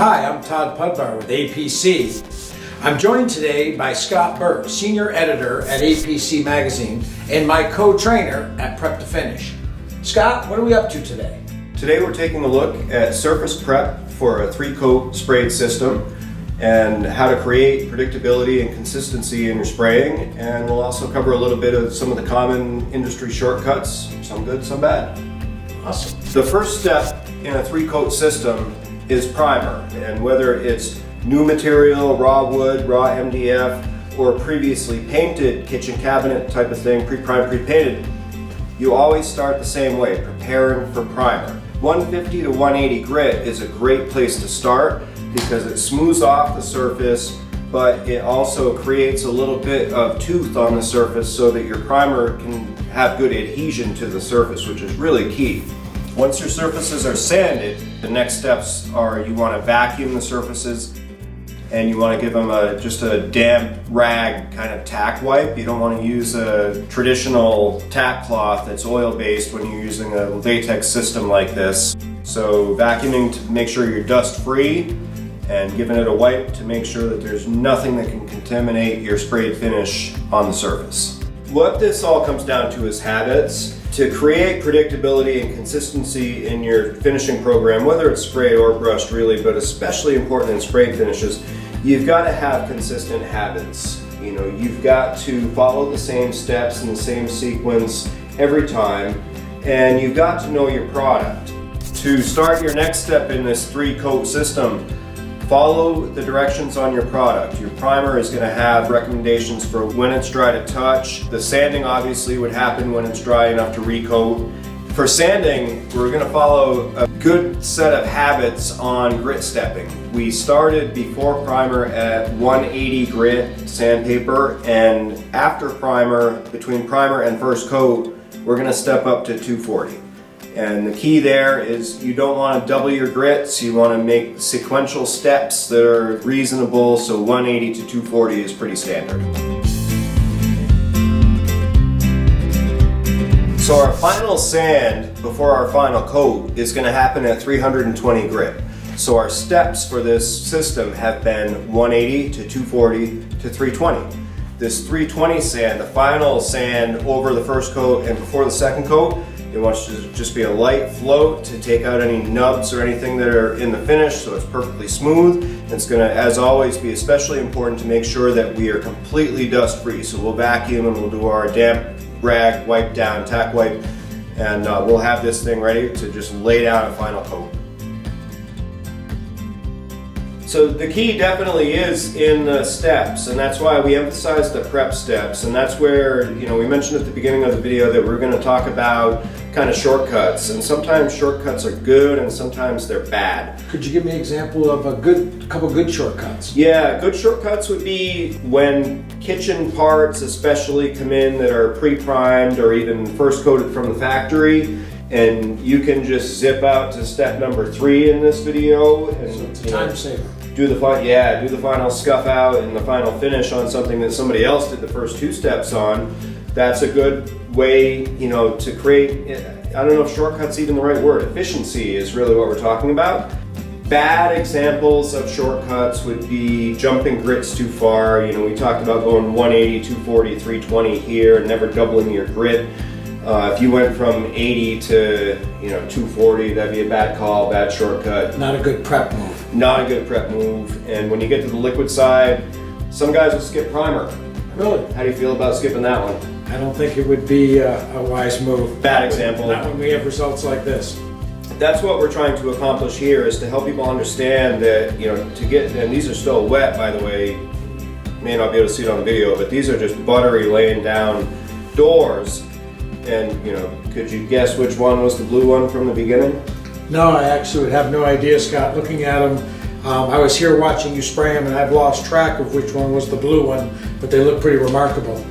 Hi, I'm Todd Pudvar with APC. I'm joined today by Scott Burt, Senior Editor at APC Magazine and my co-trainer at Prep to Finish. Scott, what are we up to today? Today we're taking a look at surface prep for a 3-coat sprayed system and how to create predictability and consistency in your spraying, and we'll also cover a little bit of some of the common industry shortcuts, some good, some bad. Awesome. The first step in a 3-coat system is primer, and whether it's new material, raw wood, raw MDF, or previously painted kitchen cabinet type of thing, pre-primed, pre-painted, you always start the same way, preparing for primer. 150 to 180 grit is a great place to start because it smooths off the surface, but it also creates a little bit of tooth on the surface so that your primer can have good adhesion to the surface, which is really key. Once your surfaces are sanded, the next steps are you want to vacuum the surfaces and you want to give them just a damp rag kind of tack wipe. You don't want to use a traditional tack cloth that's oil-based when you're using a latex system like this. So vacuuming to make sure you're dust-free and giving it a wipe to make sure that there's nothing that can contaminate your sprayed finish on the surface. What this all comes down to is habits. To create predictability and consistency in your finishing program, whether it's sprayed or brushed really, but especially important in sprayed finishes, you've got to have consistent habits. You know, you've got to follow the same steps in the same sequence every time, and you've got to know your product. To start your next step in this 3-coat system, follow the directions on your product. Your primer is going to have recommendations for when it's dry to touch. The sanding obviously would happen when it's dry enough to recoat. For sanding, we're going to follow a good set of habits on grit stepping. We started before primer at 180 grit sandpaper, and after primer, between primer and first coat, we're going to step up to 240. And the key there is you don't want to double your grits, you want to make sequential steps that are reasonable, so 180 to 240 is pretty standard. So our final sand before our final coat is going to happen at 320 grit. So our steps for this system have been 180 to 240 to 320. This 320 sand, the final sand over the first coat and before the second coat, it wants to just be a light float to take out any nubs or anything that are in the finish so it's perfectly smooth. It's going to, as always, be especially important to make sure that we are completely dust free. So we'll vacuum and we'll do our damp rag wipe down, tack wipe, and we'll have this thing ready to just lay down a final coat. So the key definitely is in the steps, and that's why we emphasize the prep steps, and that's where, you know, we mentioned at the beginning of the video that we're going to talk about kind of shortcuts, and sometimes shortcuts are good and sometimes they're bad. Could you give me an example of a couple good shortcuts? Yeah, good shortcuts would be when kitchen parts especially come in that are pre-primed or even first coated from the factory, and you can just zip out to step number 3 in this video. And, so it's a time saver. Do the final scuff out and the final finish on something that somebody else did the first 2 steps on. That's a good way, you know, to create, I don't know if shortcut's even the right word. Efficiency is really what we're talking about. Bad examples of shortcuts would be jumping grits too far. You know, we talked about going 180, 240, 320 here and never doubling your grit. If you went from 80 to 240, that'd be a bad call, bad shortcut. Not a good prep move. Not a good prep move. And when you get to the liquid side, some guys will skip primer. Really? How do you feel about skipping that one? I don't think it would be a wise move. Bad example. Not when we have results like this. That's what we're trying to accomplish here, is to help people understand that, you know, to get, and these are still wet, by the way, you may not be able to see it on the video, but these are just buttery laying down doors. And, you know, could you guess which one was the blue one from the beginning? No, I actually would have no idea, Scott. Looking at them, I was here watching you spray them, and I've lost track of which one was the blue one, but they look pretty remarkable.